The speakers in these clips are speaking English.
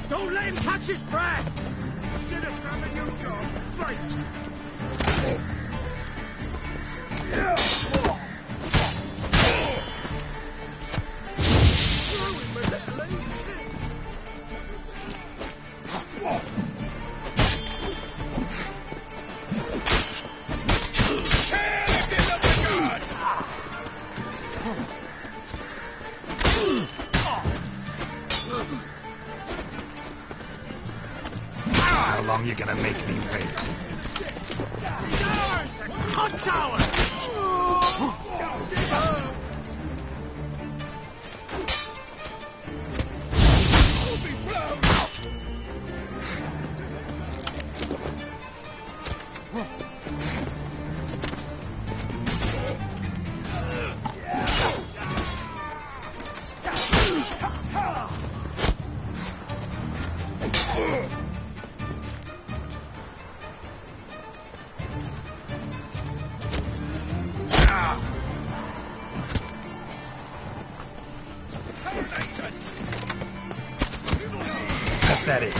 Don't let him catch his breath! Instead of grabbing your gun, fight! Throw him a little easy. How long you gonna make me wait? Yours! A cut tower! That's that it.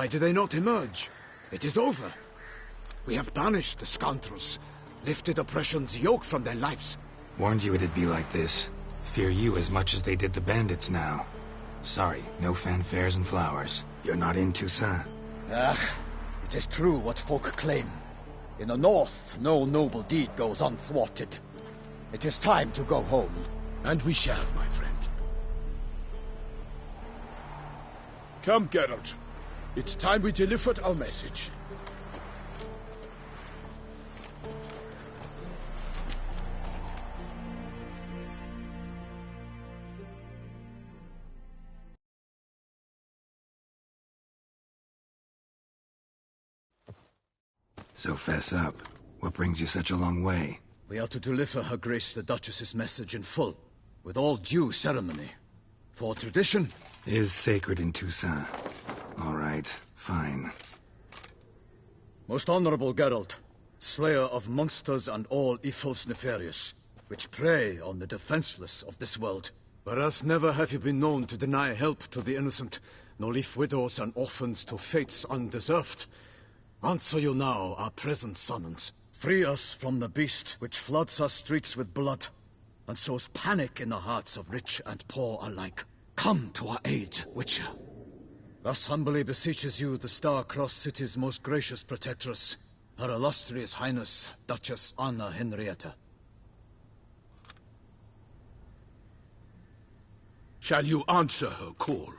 Why do they not emerge? It is over. We have banished the scoundrels, lifted oppression's yoke from their lives. Warned you it'd be like this. Fear you as much as they did the bandits now. Sorry, no fanfares and flowers. You're not in Toussaint. It is true what folk claim. In the north, no noble deed goes unthwarted. It is time to go home. And we shall, my friend. Come, Geralt. It's time we delivered our message. So fess up. What brings you such a long way? We are to deliver Her Grace the Duchess's message in full, with all due ceremony. For tradition is sacred in Toussaint. All right, fine. Most honorable Geralt, slayer of monsters and all evils nefarious, which prey on the defenseless of this world. Whereas never have you been known to deny help to the innocent, nor leave widows and orphans to fates undeserved. Answer you now our present summons. Free us from the beast which floods our streets with blood, and sows panic in the hearts of rich and poor alike. Come to our aid, Witcher. Thus humbly beseeches you the Star-Crossed City's most gracious protectress, Her Illustrious Highness, Duchess Anna Henrietta. Shall you answer her call?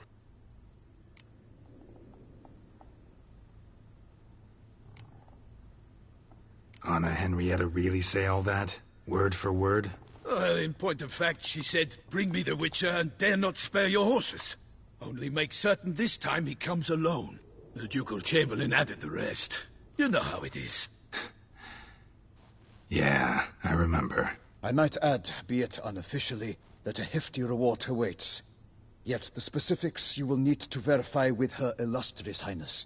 Anna Henrietta really say all that? Word for word? Well, in point of fact, she said, bring me the Witcher and dare not spare your horses. Only make certain this time he comes alone. The Ducal Chamberlain added the rest. You know how it is. Yeah, I remember. I might add, be it unofficially, that a hefty reward awaits. Yet the specifics you will need to verify with Her Illustrious Highness.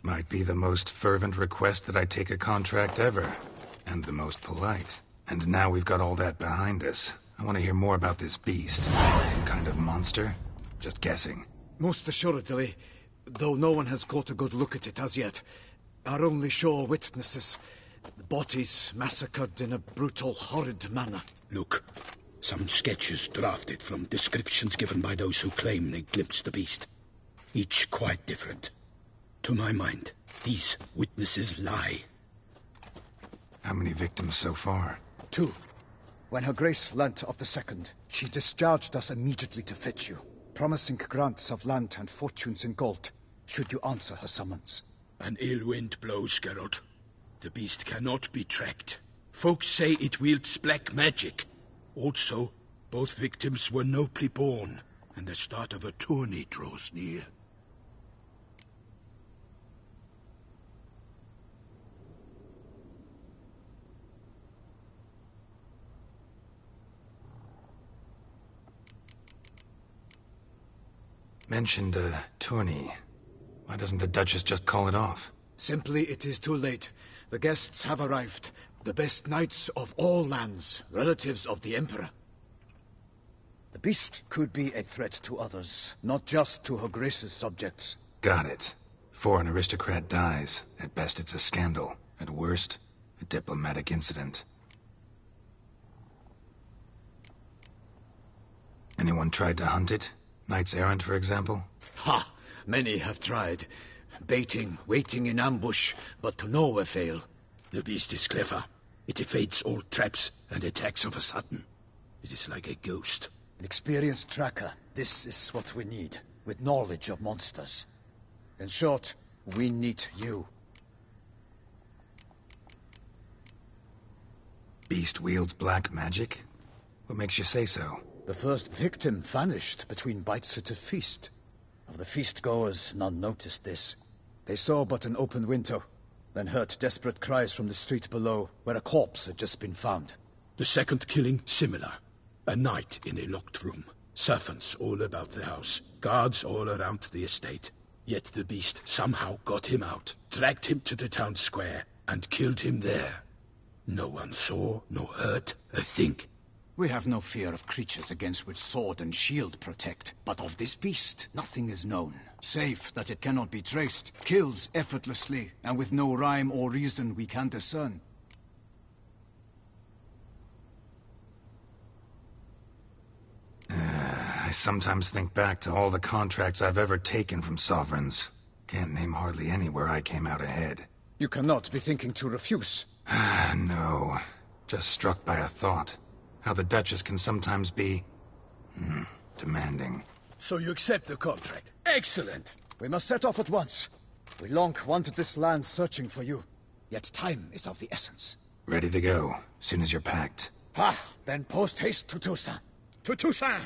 Might be the most fervent request that I take a contract ever. And the most polite. And now we've got all that behind us. I want to hear more about this beast. Some kind of monster? Just guessing. Most assuredly, though no one has caught a good look at it as yet. Our only sure witnesses. Bodies massacred in a brutal, horrid manner. Look, some sketches drafted from descriptions given by those who claim they glimpsed the beast. Each quite different. To my mind, these witnesses lie. How many victims so far? 2. When Her Grace learnt of the second, she discharged us immediately to fetch you, promising grants of land and fortunes in gold, should you answer her summons. An ill wind blows, Geralt. The beast cannot be tracked. Folks say it wields black magic. Also, both victims were nobly born, and the start of a tourney draws near. Mentioned a tourney. Why doesn't the Duchess just call it off? Simply, it is too late. The guests have arrived. The best knights of all lands, relatives of the Emperor. The beast could be a threat to others, not just to Her Grace's subjects. Got it. Before an aristocrat dies, at best it's a scandal. At worst, a diplomatic incident. Anyone tried to hunt it? Knights errant, for example? Ha! Many have tried. Baiting, waiting in ambush, but to no avail. The beast is clever. It evades all traps and attacks of a sudden. It is like a ghost. An experienced tracker. This is what we need, with knowledge of monsters. In short, we need you. Beast wields black magic? What makes you say so? The first victim vanished between bites at a feast. Of the feast-goers, none noticed this. They saw but an open window, then heard desperate cries from the street below, where a corpse had just been found. The second killing, similar. A night in a locked room. Servants all about the house. Guards all around the estate. Yet the beast somehow got him out, dragged him to the town square, and killed him there. No one saw, nor heard a thing. We have no fear of creatures against which sword and shield protect. But of this beast, nothing is known. Save that it cannot be traced, kills effortlessly, and with no rhyme or reason we can discern. I sometimes think back to all the contracts I've ever taken from sovereigns. Can't name hardly any where I came out ahead. You cannot be thinking to refuse. No. Just struck by a thought. How the Duchess can sometimes be... demanding. So you accept the contract. Excellent! We must set off at once. We long wanted this land searching for you. Yet time is of the essence. Ready to go, soon as you're packed. Ha! Then post-haste to Toussaint. To Toussaint!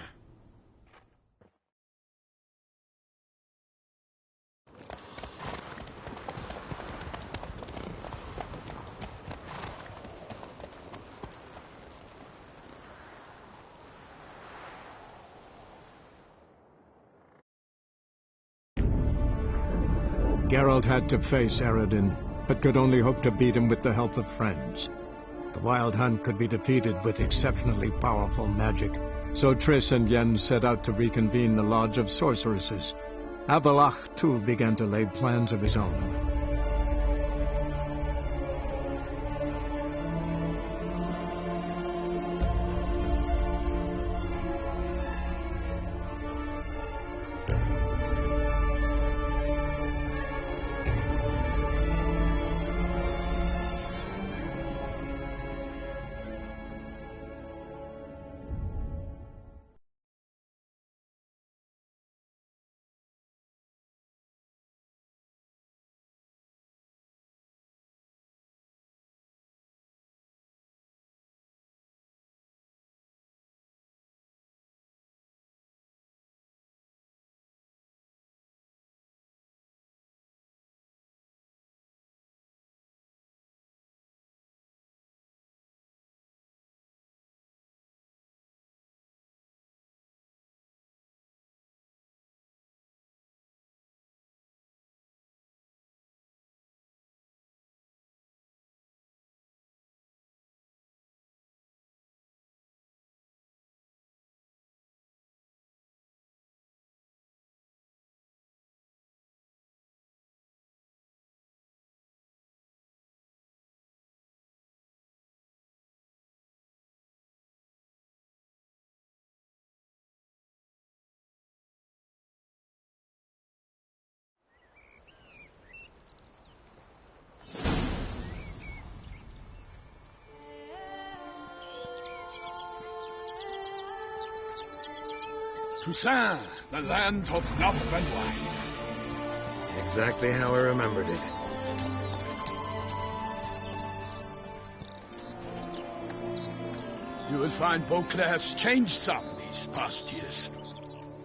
Geralt had to face Eredin, but could only hope to beat him with the help of friends. The Wild Hunt could be defeated with exceptionally powerful magic, so Triss and Yen set out to reconvene the Lodge of Sorceresses. Abelach, too, began to lay plans of his own. Toussaint, the land of love and wine. Exactly how I remembered it. You will find Beauclair's changed some these past years.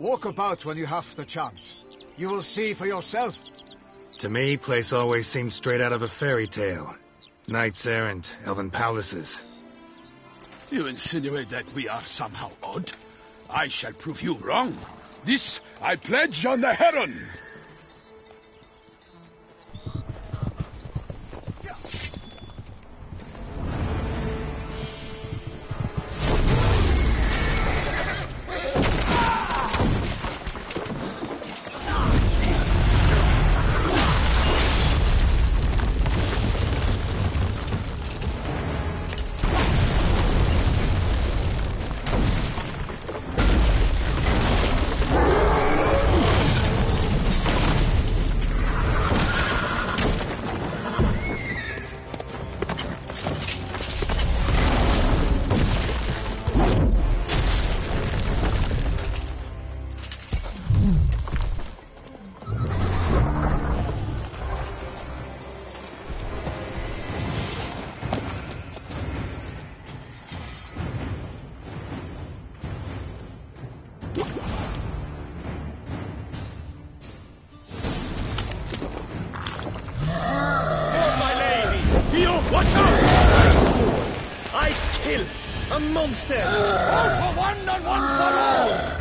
Walk about when you have the chance. You will see for yourself. To me, place always seemed straight out of a fairy tale. Knights errant, elven palaces. You insinuate that we are somehow odd? I shall prove you wrong. This I pledge on the Heron. Watch out! I kill a monster! All for one and one for all!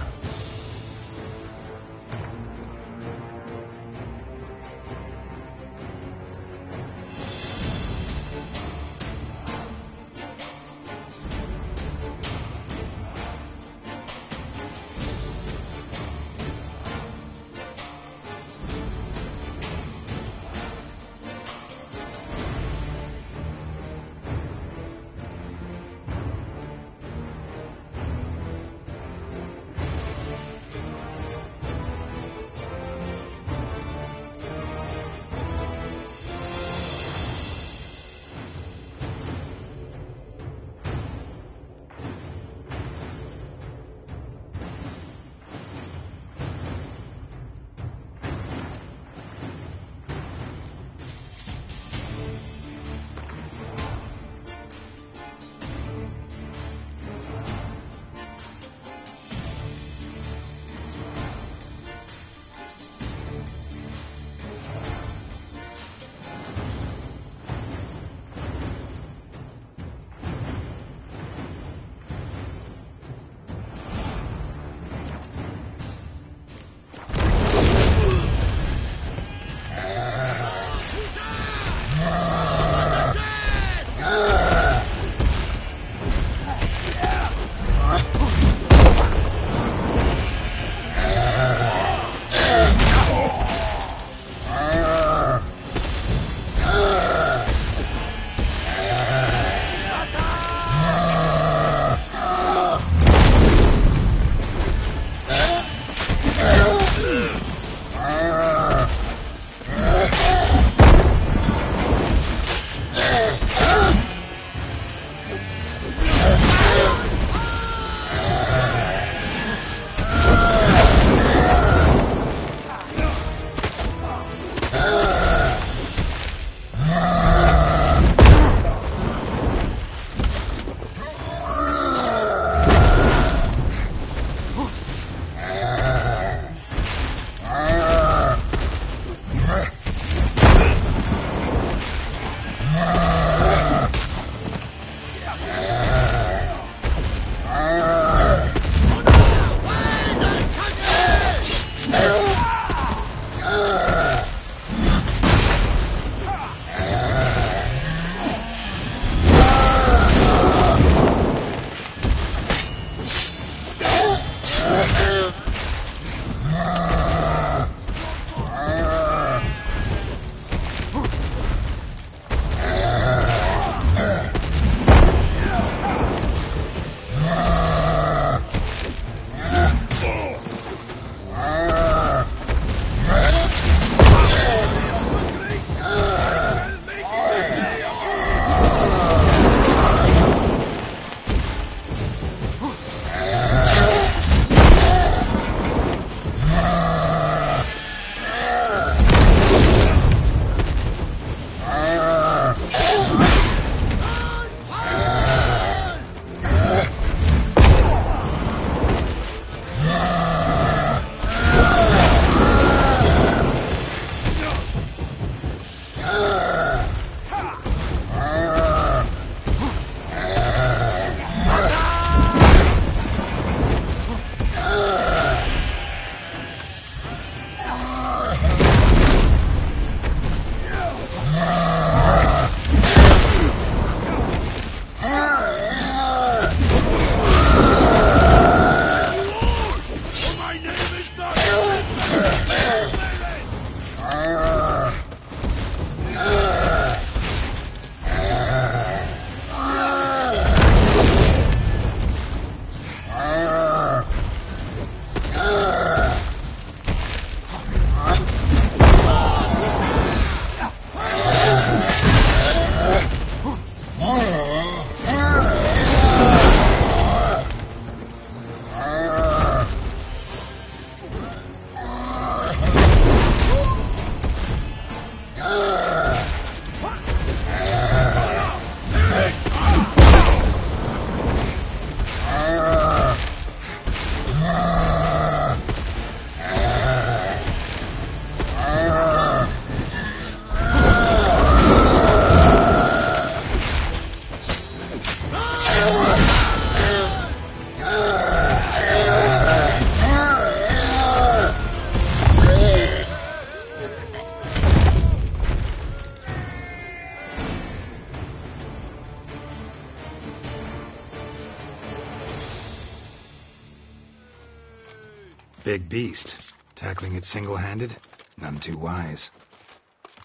Big beast. Tackling it single-handed? None too wise.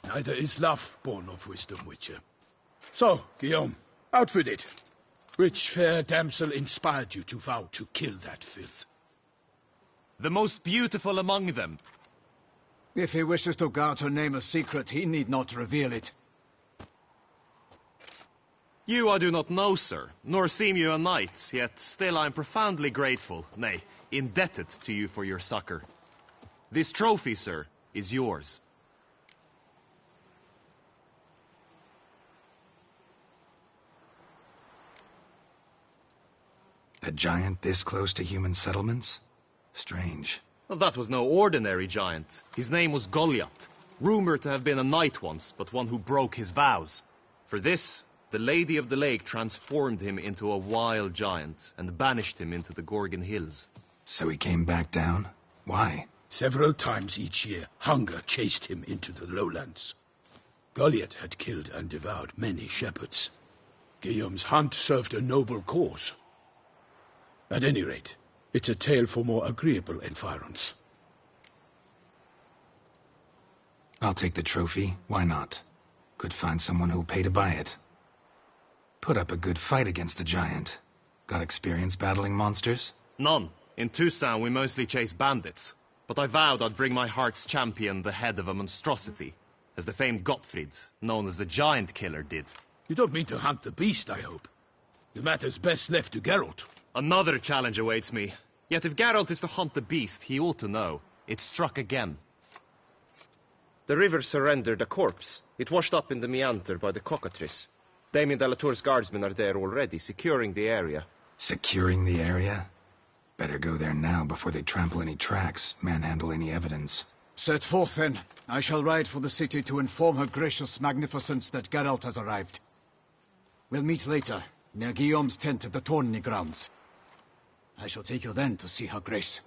Neither is love born of wisdom, Witcher. So, Guillaume, out with it. Which fair damsel inspired you to vow to kill that filth? The most beautiful among them. If he wishes to guard her name a secret, he need not reveal it. You I do not know, sir, nor seem you a knight, yet still I am profoundly grateful, nay, indebted to you for your succor. This trophy, sir, is yours. A giant this close to human settlements? Strange. Well, that was no ordinary giant. His name was Goliath, rumored to have been a knight once, but one who broke his vows. For this, the Lady of the Lake transformed him into a wild giant and banished him into the Gorgon Hills. So he came back down? Why? Several times each year, hunger chased him into the lowlands. Goliath had killed and devoured many shepherds. Guillaume's hunt served a noble cause. At any rate, it's a tale for more agreeable environs. I'll take the trophy. Why not? Could find someone who'll pay to buy it. Put up a good fight against the giant. Got experience battling monsters? None. In Tucson we mostly chase bandits. But I vowed I'd bring my heart's champion the head of a monstrosity, as the famed Gottfried, known as the Giant Killer, did. You don't mean to hunt the beast, I hope. The matter's best left to Geralt. Another challenge awaits me. Yet if Geralt is to hunt the beast, he ought to know. It struck again. The river surrendered a corpse. It washed up in the meander by the cockatrice. Damien de la Tour's guardsmen are there already, securing the area. Securing the area? Better go there now before they trample any tracks, manhandle any evidence. Set forth, then. I shall ride for the city to inform her gracious magnificence that Geralt has arrived. We'll meet later, near Guillaume's tent at the Tourney grounds. I shall take you then to see her grace.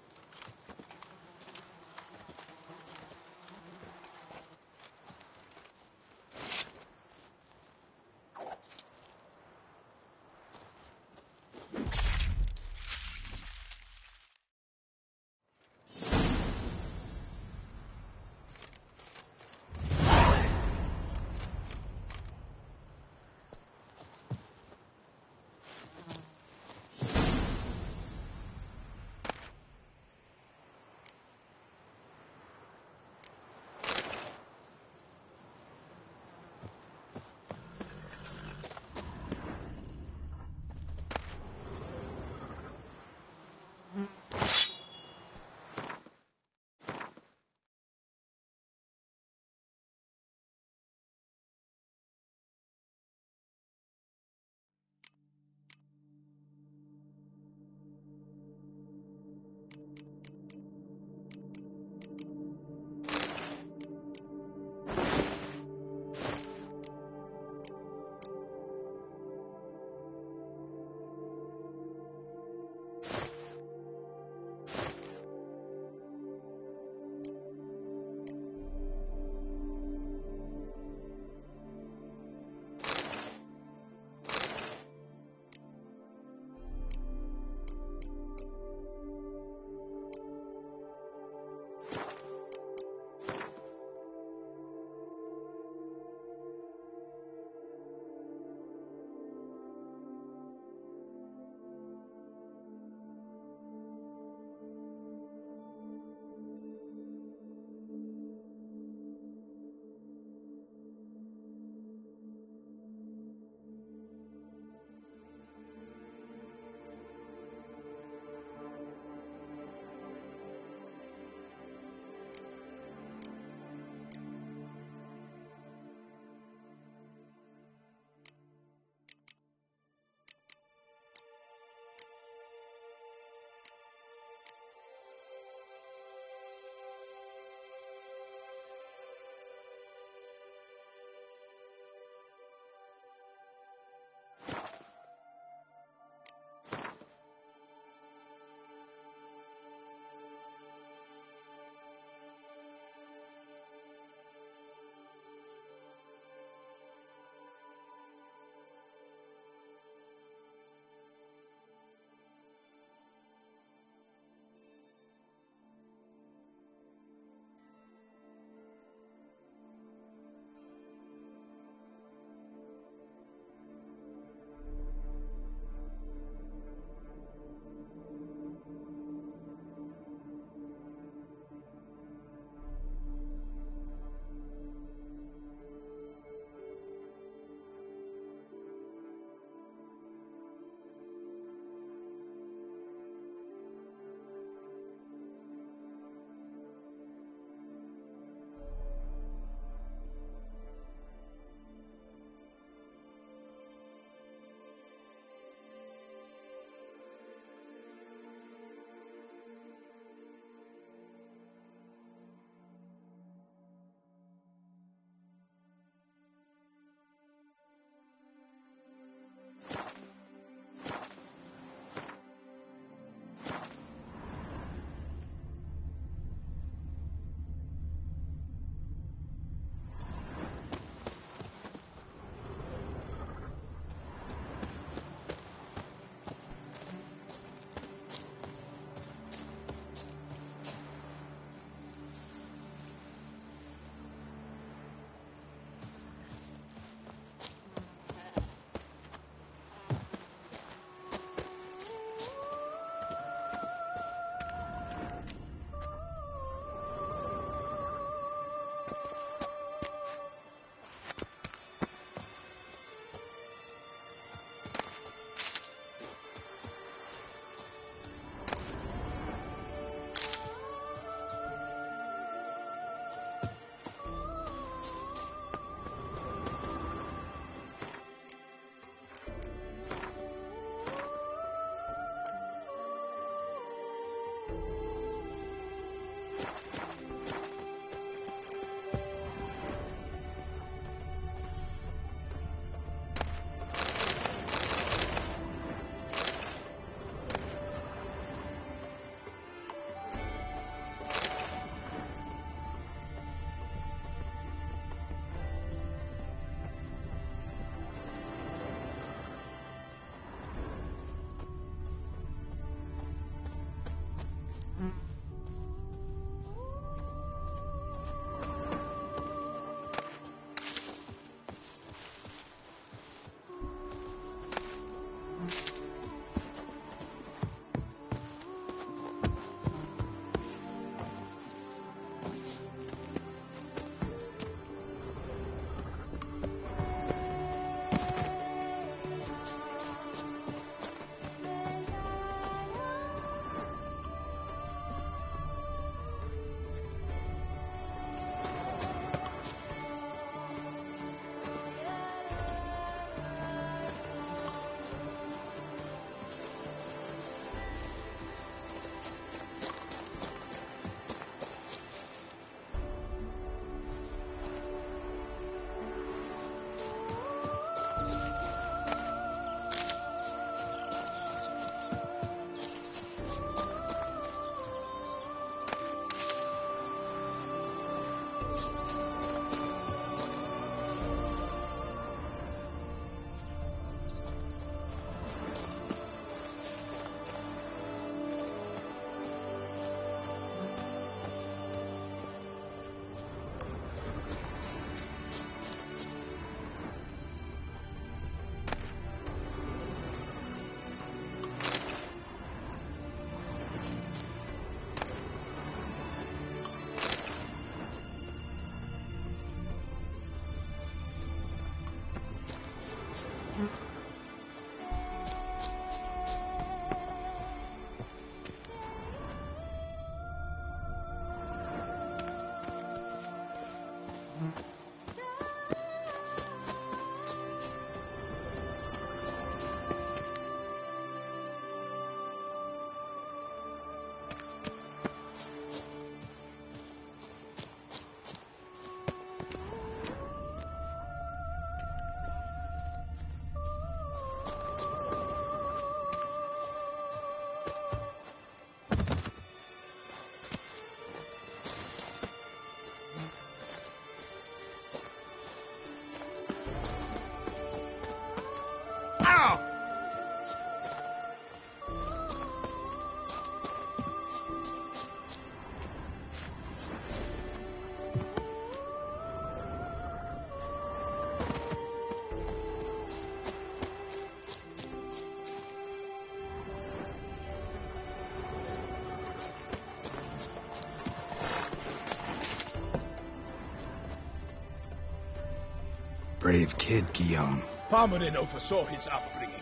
Brave kid, Guillaume. Parmarin oversaw his upbringing.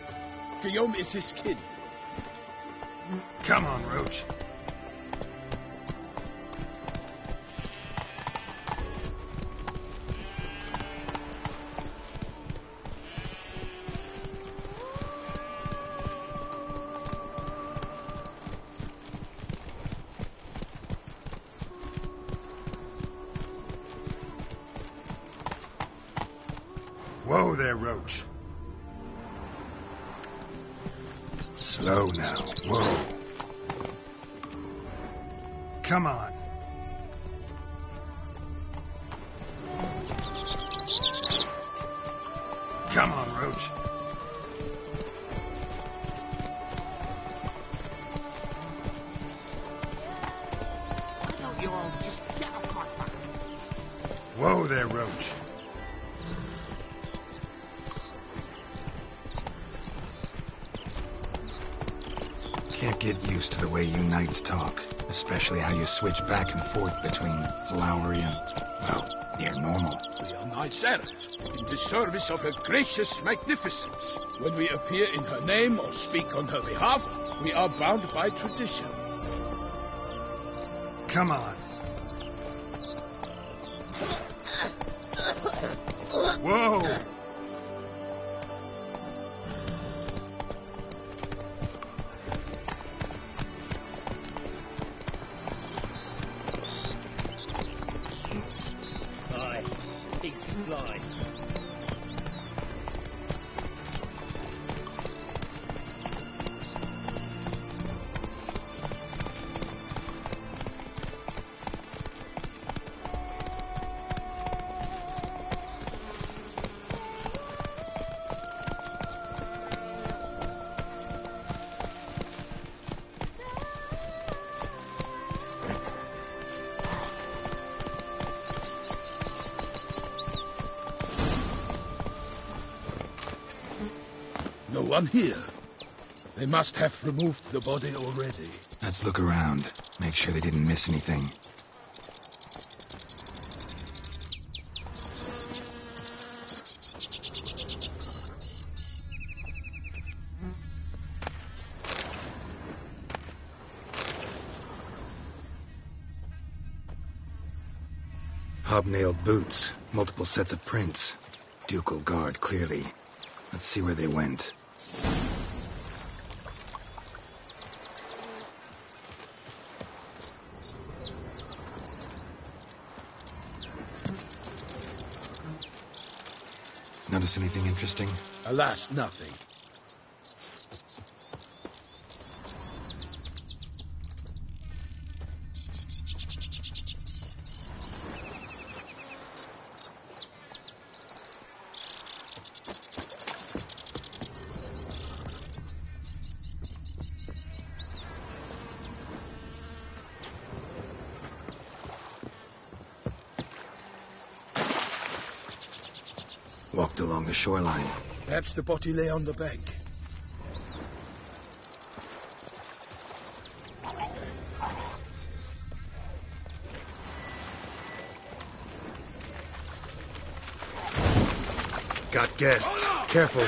Guillaume is his kin. Come on, Roach. Whoa there, Roach. Slow now. Whoa. Come on. Come on, Roach. Why don't you all just get off my back? Whoa there, Roach. Can't get used to the way you knights talk, especially how you switch back and forth between flowery and, well, near normal. We are knights errant, in the service of her gracious magnificence. When we appear in her name or speak on her behalf, we are bound by tradition. Come on. Whoa! Aye, pigs can fly. No one here. They must have removed the body already. Let's look around. Make sure they didn't miss anything. Hobnailed boots, multiple sets of prints. Ducal guard, clearly. Let's see where they went. Notice anything interesting? Alas, nothing. Walked along the shoreline. Perhaps the body lay on the bank. Got guests. Careful.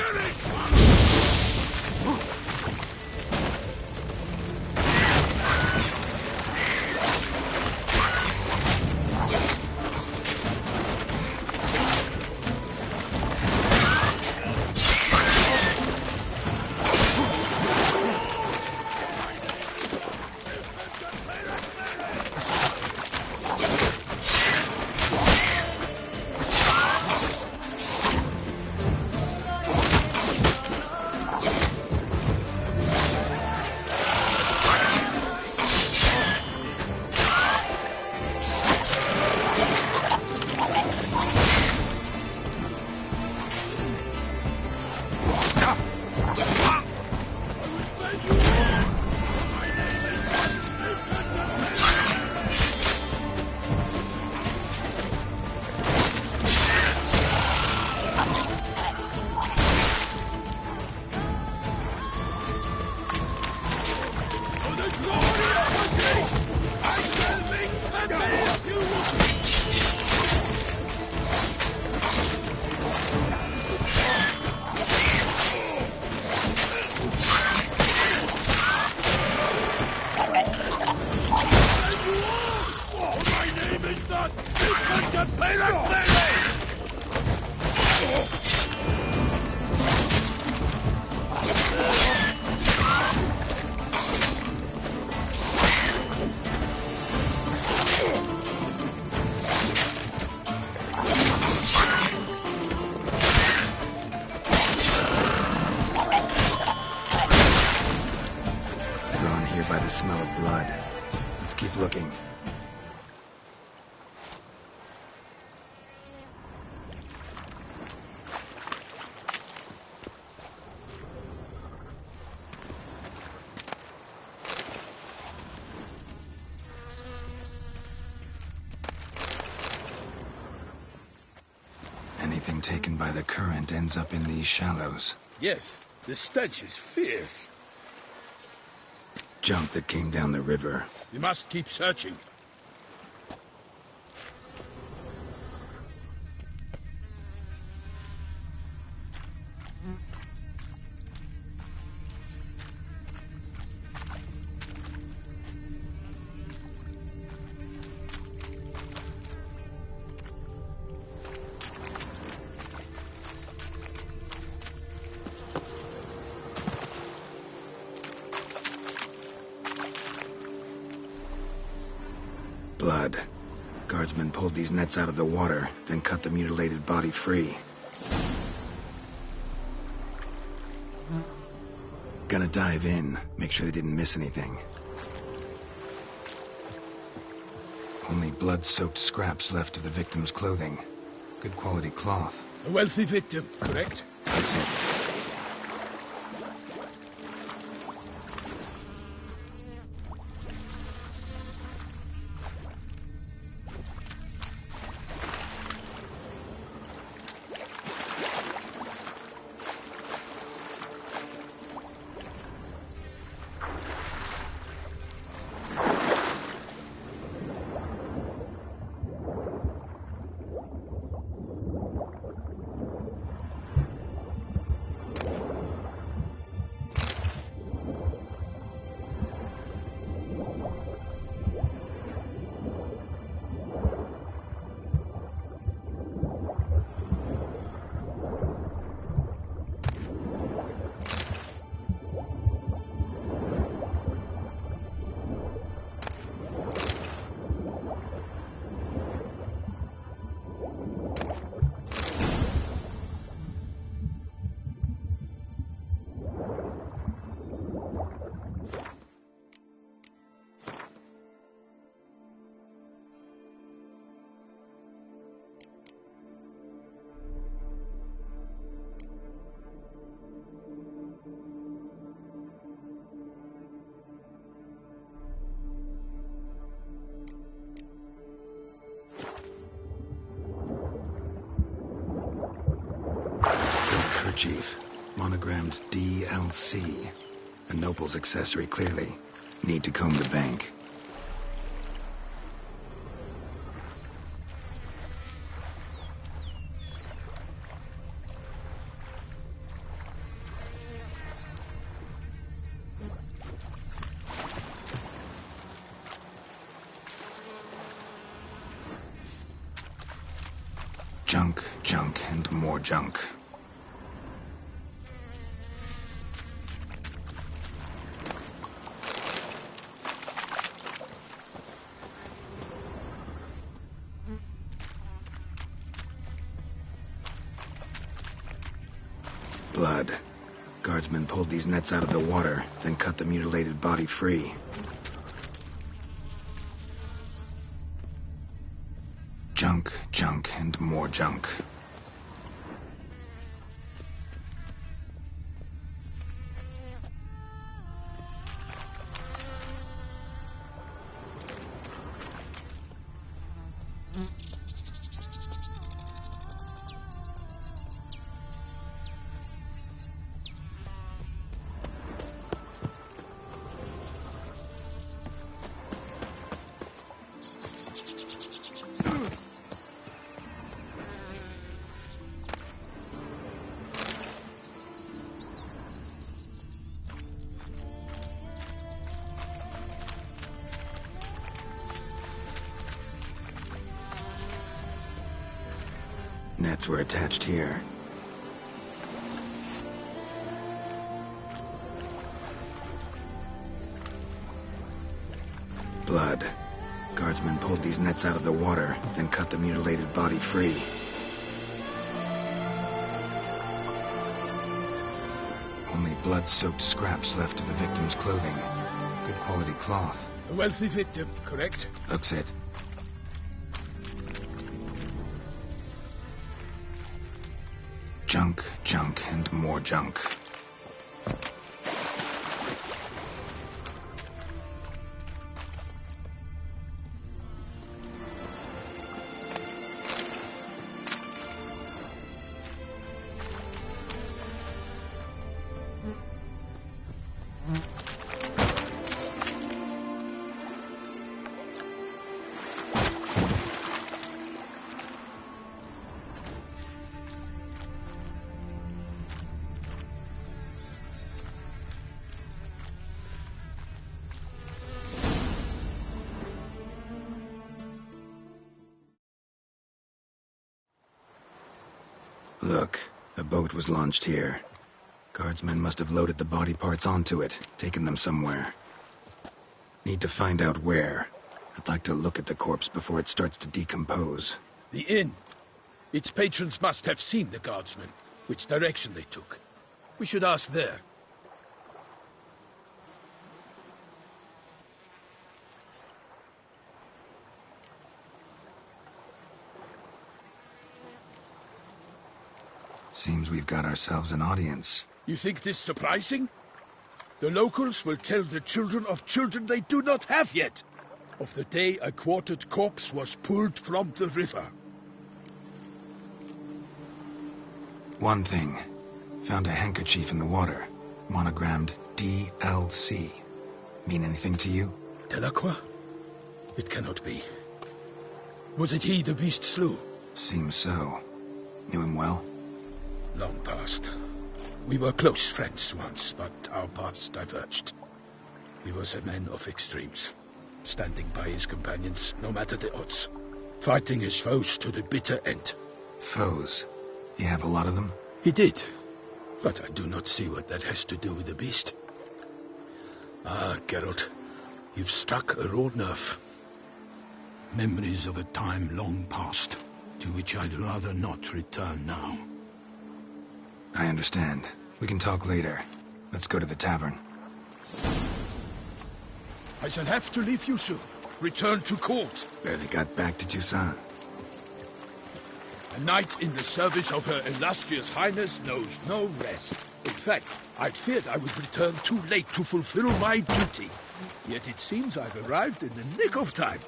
By the smell of blood. Let's keep looking. Anything taken by the current ends up in these shallows. Yes, the stench is fierce. Junk that came down the river. We must keep searching. Blood. Guardsmen pulled these nets out of the water, then cut the mutilated body free. Gonna dive in, make sure they didn't miss anything. Only blood-soaked scraps left of the victim's clothing. Good quality cloth. A wealthy victim, correct? That's it. handkerchief. Monogrammed DLC. A noble's accessory, clearly. Need to comb the bank. Junk, junk, and more junk. Blood. Guardsmen pulled these nets out of the water, then cut the mutilated body free. Junk, junk, and more junk. Nets were attached here. Blood. Guardsmen pulled these nets out of the water, then cut the mutilated body free. Only blood-soaked scraps left of the victim's clothing. Good quality cloth. A wealthy victim, correct? Looks it. Junk, junk, and more junk. Look, a boat was launched here. Guardsmen must have loaded the body parts onto it, taken them somewhere. Need to find out where. I'd like to look at the corpse before it starts to decompose. The inn. Its patrons must have seen the guardsmen, which direction they took. We should ask there. Seems we've got ourselves an audience. You think this surprising? The locals will tell the children of children they do not have yet, of the day a quartered corpse was pulled from the river. One thing. Found a handkerchief in the water. Monogrammed DLC. Mean anything to you? Delacroix? It cannot be. Was it he the beast slew? Seems so. Knew him well? Long past. We were close friends once, but our paths diverged. He was a man of extremes, standing by his companions, no matter the odds, fighting his foes to the bitter end. Foes? You have a lot of them? He did, but I do not see what that has to do with the beast. Ah, Geralt, you've struck a raw nerve. Memories of a time long past, to which I'd rather not return now. I understand. We can talk later. Let's go to the tavern. I shall have to leave you soon. Return to court. Barely got back to Toussaint. A knight in the service of Her Illustrious Highness knows no rest. In fact, I'd feared I would return too late to fulfill my duty. Yet it seems I've arrived in the nick of time.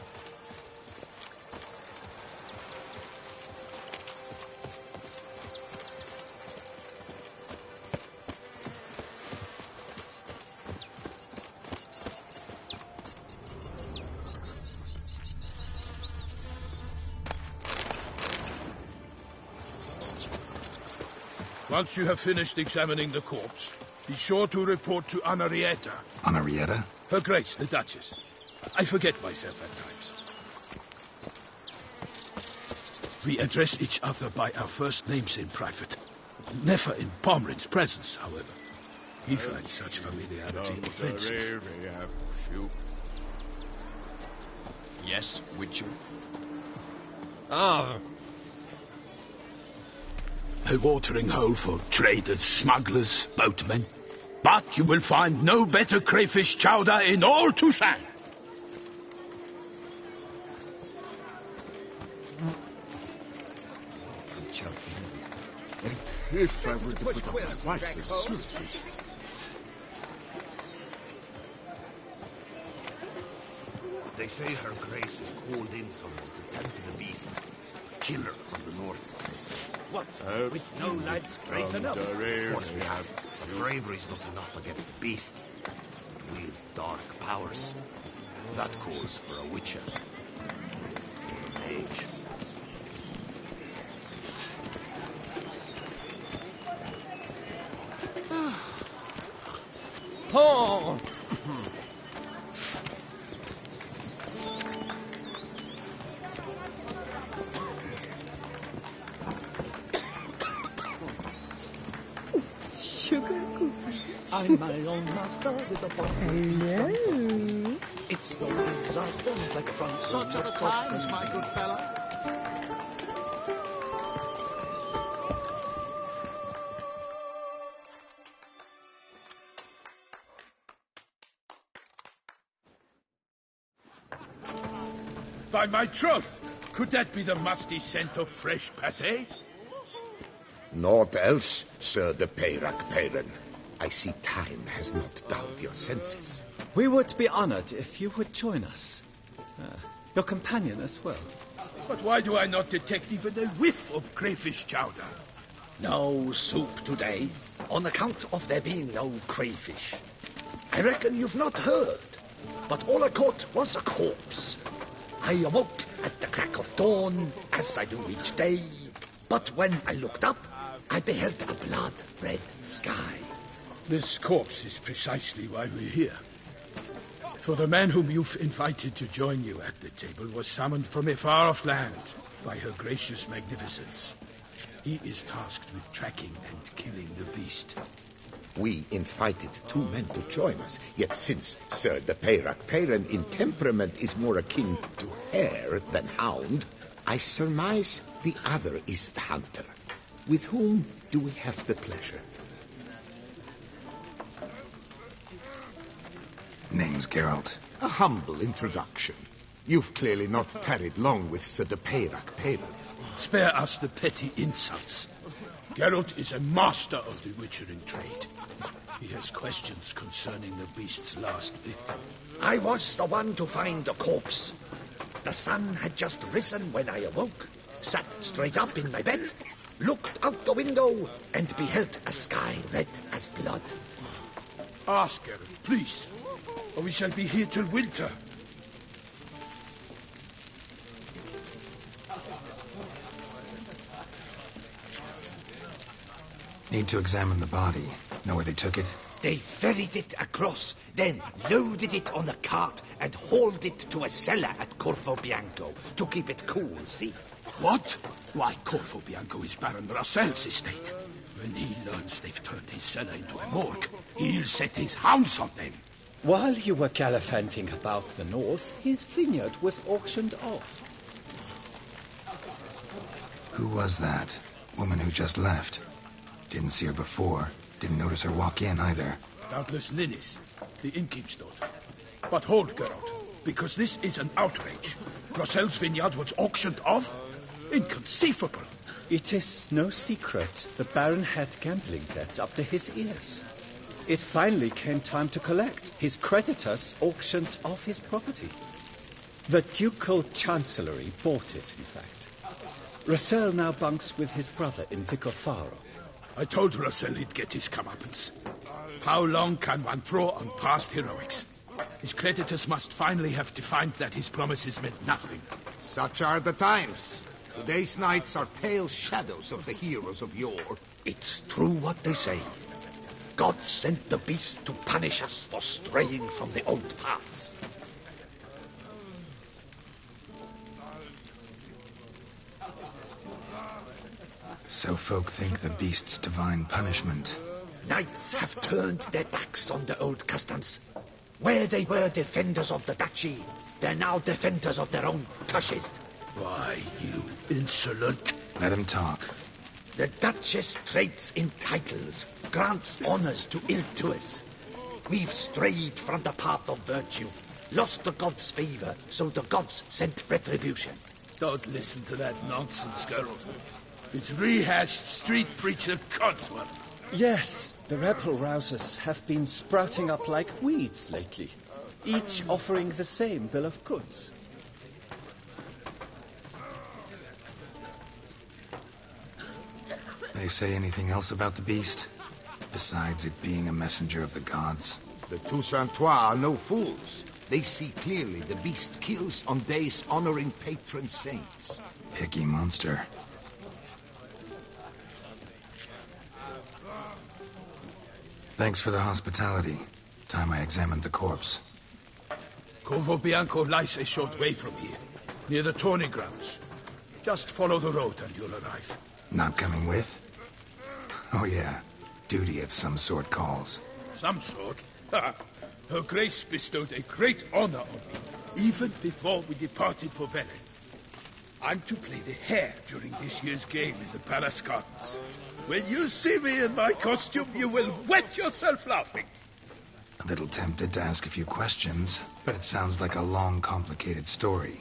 Once you have finished examining the corpse, be sure to report to Anarietta. Anarietta? Her Grace, the Duchess. I forget myself at times. We address each other by our first names in private. Never in Pomrin's presence, however. He finds such familiarity offensive. Yes, Witcher. Ah, A watering hole for traders, smugglers, boatmen. But you will find no better crayfish chowder in all Toussaint. If I were to put on my wife's suit... They say her grace has called in someone to tend to the beast. Killer from the north, they say. What? With no lads great enough? Of course we have. But bravery's not enough against the beast. It wields dark powers. That calls for a witcher. Or a mage. Paul! Sugar cookie. I'm my own master with a bottle. Hello. It's no disaster like a front. Such are the times, my good fella. By my troth, could that be the musty scent of fresh pâté? Naught else, Sir de Peyrac-Peyran. I see time has not dulled your senses. We would be honored if you would join us. Your companion as well. But why do I not detect even a whiff of crayfish chowder? No soup today, on account of there being no crayfish. I reckon you've not heard, but all I caught was a corpse. I awoke at the crack of dawn, as I do each day, but when I looked up, I beheld a blood-red sky. This corpse is precisely why we're here. For the man whom you've invited to join you at the table was summoned from a far-off land by her gracious magnificence. He is tasked with tracking and killing the beast. We invited 2 men to join us, yet since Sir de Peyrac-Peyran in temperament is more akin to hare than hound, I surmise the other is the hunter. With whom do we have the pleasure? Name's Geralt. A humble introduction. You've clearly not tarried long with Sir de Peyrac-Peyran. Spare us the petty insults. Geralt is a master of the witchering trade. He has questions concerning the beast's last victim. I was the one to find the corpse. The sun had just risen when I awoke, sat straight up in my bed, looked out the window, and beheld a sky red as blood. Ask Geralt, please, or we shall be here till winter. Need to examine the body. Know where they took it? They ferried it across, then loaded it on a cart and hauled it to a cellar at Corvo Bianco to keep it cool, see? What? Why, Corvo Bianco is Baron Russell's estate. When he learns they've turned his cellar into a morgue, he'll set his hounds on them. While you were gallivanting about the north, his vineyard was auctioned off. Who was that? Woman who just left. Didn't see her before. Didn't notice her walk in either. Doubtless Linnis, the innkeep's daughter. But hold, Geralt, because this is an outrage. Rossell's vineyard was auctioned off? Inconceivable. It is no secret the Baron had gambling debts up to his ears. It finally came time to collect. His creditors auctioned off his property. The ducal chancellery bought it, in fact. Rossell now bunks with his brother in Vicofaro. I told Rossell he'd get his comeuppance. How long can one draw on past heroics? His creditors must finally have defined that his promises meant nothing. Such are the times. Today's knights are pale shadows of the heroes of yore. It's true what they say. God sent the beast to punish us for straying from the old paths. So folk think the beast's divine punishment. Knights have turned their backs on the old customs. Where they were defenders of the duchy, they're now defenders of their own tushes. Why, you insolent... Let him talk. The Duchess trades in titles, grants honors to ill-doers. We've strayed from the path of virtue, lost the gods' favor, so the gods sent retribution. Don't listen to that nonsense, girl. It's rehashed street preacher codswell. Yes, the rebel rousers have been sprouting up like weeds lately, each offering the same bill of goods. They say anything else about the beast? Besides it being a messenger of the gods? The Toussaintois are no fools. They see clearly the beast kills on days honoring patron saints. Picky monster. Thanks for the hospitality. Time I examined the corpse. Corvo Bianco lies a short way from here, near the tourney grounds. Just follow the road and you'll arrive. Not coming with? Oh yeah, duty of some sort calls. Some sort? Her Grace bestowed a great honor on me, even before we departed for Velen. I'm to play the hare during this year's game in the palace gardens. When you see me in my costume, you will wet yourself laughing. A little tempted to ask a few questions, but it sounds like a long, complicated story.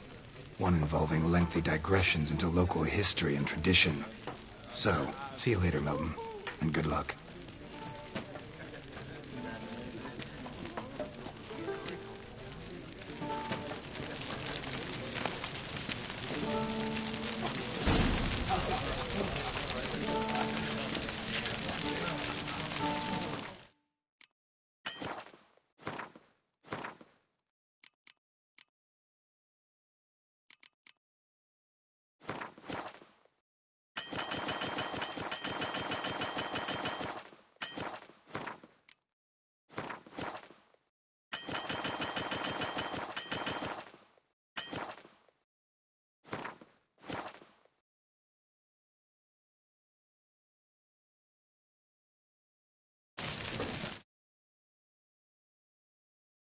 One involving lengthy digressions into local history and tradition. So, see you later, Milton, and good luck.